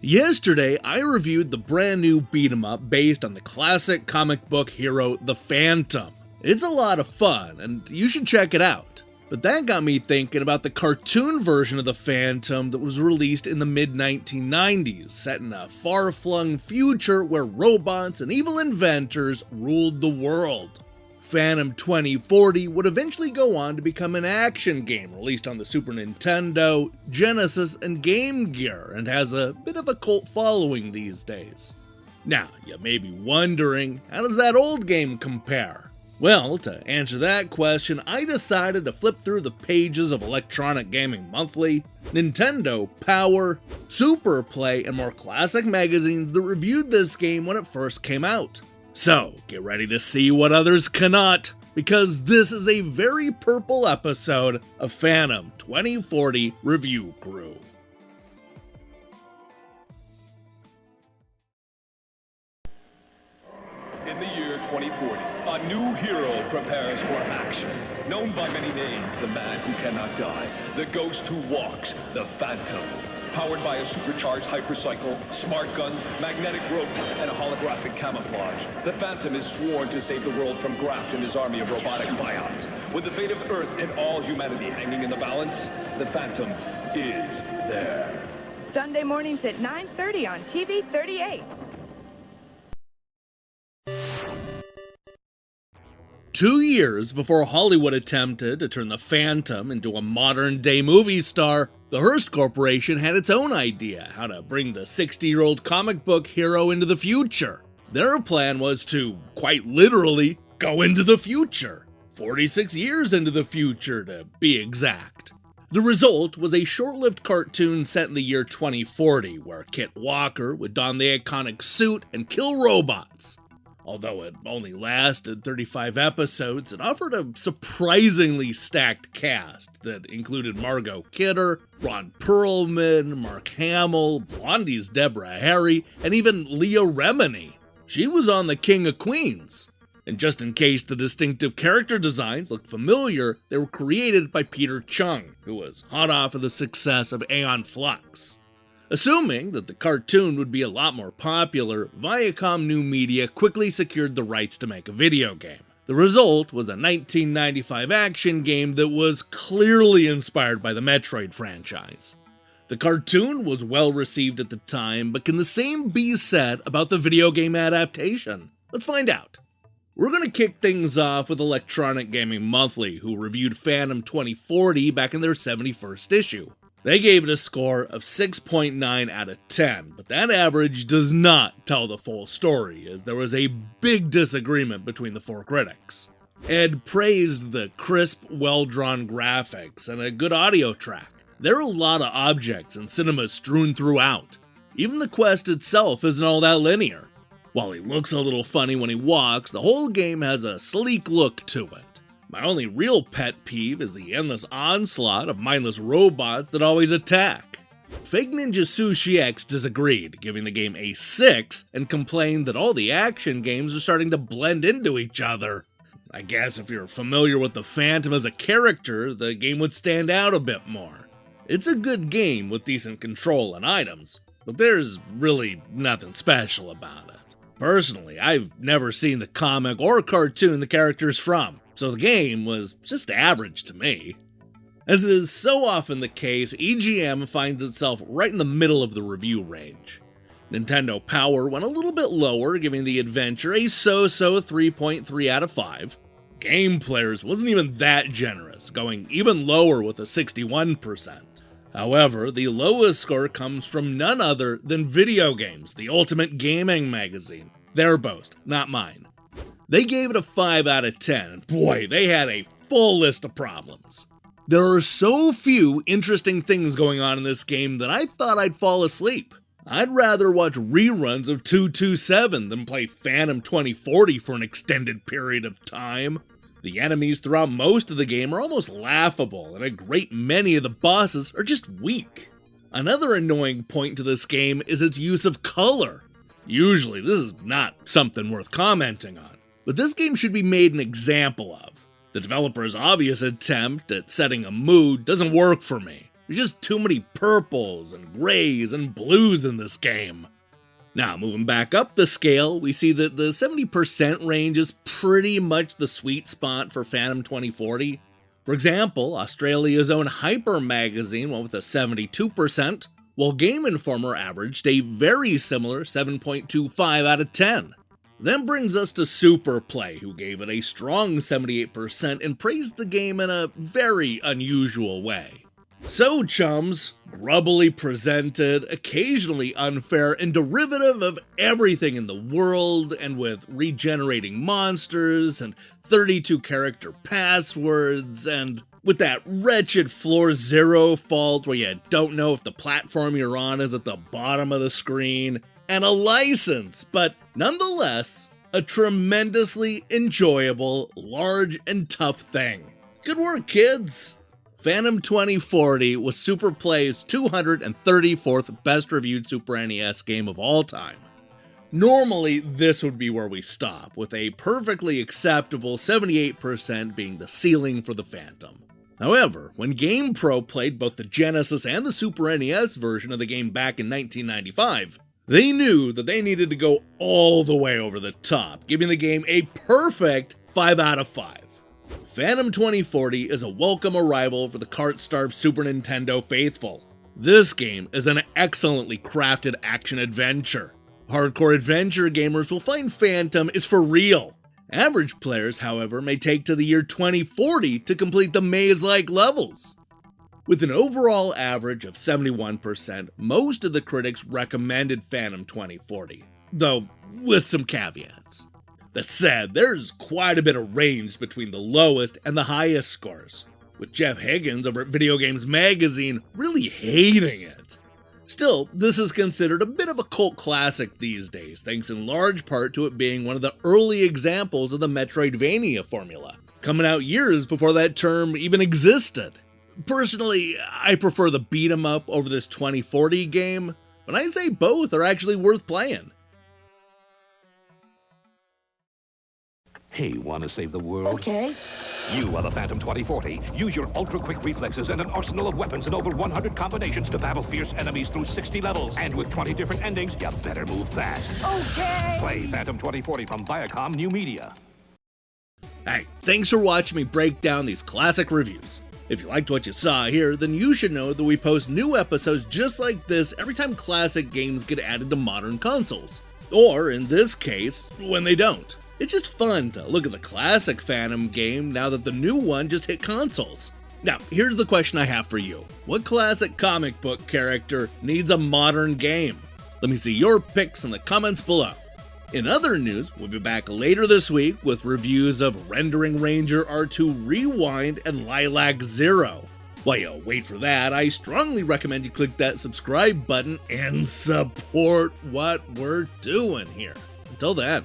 Yesterday, I reviewed the brand new beat-em-up based on the classic comic book hero, the Phantom. It's a lot of fun, and you should check it out. But that got me thinking about the cartoon version of the Phantom that was released in the mid-1990s, set in a far-flung future where robots and evil inventors ruled the world. Phantom 2040 would eventually go on to become an action game released on the Super Nintendo, Genesis, and Game Gear, and has a bit of a cult following these days. Now, you may be wondering, how does that old game compare? Well, to answer that question, I decided to flip through the pages of Electronic Gaming Monthly, Nintendo Power, Super Play, and more classic magazines that reviewed this game when it first came out. So, get ready to see what others cannot, because this is a very purple episode of Phantom 2040 Review Crew. In the year 2040, a new hero prepares for action. Known by many names, the man who cannot die, the ghost who walks, the Phantom. Powered by a supercharged hypercycle, smart guns, magnetic rope, and a holographic camouflage, the Phantom is sworn to save the world from graft and his army of robotic biots. With the fate of Earth and all humanity hanging in the balance, the Phantom is there. Sunday mornings at 9:30 on TV 38. Two years before Hollywood attempted to turn the Phantom into a modern-day movie star, the Hearst Corporation had its own idea how to bring the 60-year-old comic book hero into the future. Their plan was to, quite literally, go into the future. 46 years into the future, to be exact. The result was a short-lived cartoon set in the year 2040, where Kit Walker would don the iconic suit and kill robots. Although it only lasted 35 episodes, it offered a surprisingly stacked cast that included Margot Kidder, Ron Perlman, Mark Hamill, Blondie's Deborah Harry, and even Leah Remini. She was on The King of Queens. And just in case the distinctive character designs look familiar, they were created by Peter Chung, who was hot off of the success of Aeon Flux. Assuming that the cartoon would be a lot more popular, Viacom New Media quickly secured the rights to make a video game. The result was a 1995 action game that was clearly inspired by the Metroid franchise. The cartoon was well received at the time, but can the same be said about the video game adaptation? Let's find out. We're going to kick things off with Electronic Gaming Monthly, who reviewed Phantom 2040 back in their 71st issue. They gave it a score of 6.9 out of 10, but that average does not tell the full story, as there was a big disagreement between the four critics. Ed praised the crisp, well-drawn graphics and a good audio track. There are a lot of objects and cinema strewn throughout. Even the quest itself isn't all that linear. While he looks a little funny when he walks, the whole game has a sleek look to it. My only real pet peeve is the endless onslaught of mindless robots that always attack. Fake Ninja Sushi X disagreed, giving the game a 6, and complained that all the action games are starting to blend into each other. I guess if you're familiar with the Phantom as a character, the game would stand out a bit more. It's a good game with decent control and items, but there's really nothing special about it. Personally, I've never seen the comic or cartoon the character's from, so the game was just average to me. As is so often the case, EGM finds itself right in the middle of the review range. Nintendo Power went a little bit lower, giving the adventure a so-so 3.3 out of 5. Game Players wasn't even that generous, going even lower with a 61%. However, the lowest score comes from none other than Video Games, the ultimate gaming magazine. Their boast, not mine. They gave it a 5 out of 10, and boy, they had a full list of problems. There are so few interesting things going on in this game that I thought I'd fall asleep. I'd rather watch reruns of 227 than play Phantom 2040 for an extended period of time. The enemies throughout most of the game are almost laughable, and a great many of the bosses are just weak. Another annoying point to this game is its use of color. Usually, this is not something worth commenting on, but this game should be made an example of. The developer's obvious attempt at setting a mood doesn't work for me. There's just too many purples and grays and blues in this game. Now, moving back up the scale, we see that the 70% range is pretty much the sweet spot for Phantom 2040. For example, Australia's own Hyper magazine went with a 72%, while Game Informer averaged a very similar 7.25 out of 10. That brings us to Super Play, who gave it a strong 78% and praised the game in a very unusual way. So, chums, grubbily presented, occasionally unfair, and derivative of everything in the world, and with regenerating monsters, and 32 character passwords, and with that wretched floor zero fault where you don't know if the platform you're on is at the bottom of the screen, and a license, but nonetheless, a tremendously enjoyable, large, and tough thing. Good work, kids! Phantom 2040 was Super Play's 234th best reviewed Super NES game of all time. Normally, this would be where we stop, with a perfectly acceptable 78% being the ceiling for the Phantom. However, when GamePro played both the Genesis and the Super NES version of the game back in 1995, they knew that they needed to go all the way over the top, giving the game a perfect 5 out of 5. Phantom 2040 is a welcome arrival for the cart-starved Super Nintendo faithful. This game is an excellently crafted action-adventure. Hardcore adventure gamers will find Phantom is for real. Average players, however, may take to the year 2040 to complete the maze-like levels. With an overall average of 71%, most of the critics recommended Phantom 2040, though with some caveats. That said, there's quite a bit of range between the lowest and the highest scores, with Jeff Higgins over at Video Games Magazine really hating it. Still, this is considered a bit of a cult classic these days, thanks in large part to it being one of the early examples of the Metroidvania formula, coming out years before that term even existed. Personally, I prefer the beat-em-up over this 2040 game, but I say both are actually worth playing. Hey, want to save the world? Okay. You are the Phantom 2040. Use your ultra-quick reflexes and an arsenal of weapons and over 100 combinations to battle fierce enemies through 60 levels. And with 20 different endings, you better move fast. Okay. Play Phantom 2040 from Viacom New Media. Hey, thanks for watching me break down these classic reviews. If you liked what you saw here, then you should know that we post new episodes just like this every time classic games get added to modern consoles. Or, in this case, when they don't. It's just fun to look at the classic Phantom game now that the new one just hit consoles. Now, here's the question I have for you. What classic comic book character needs a modern game? Let me see your picks in the comments below. In other news, we'll be back later this week with reviews of Rendering Ranger R2 Rewind and Lilac Zero. While you wait for that, I strongly recommend you click that subscribe button and support what we're doing here. Until then.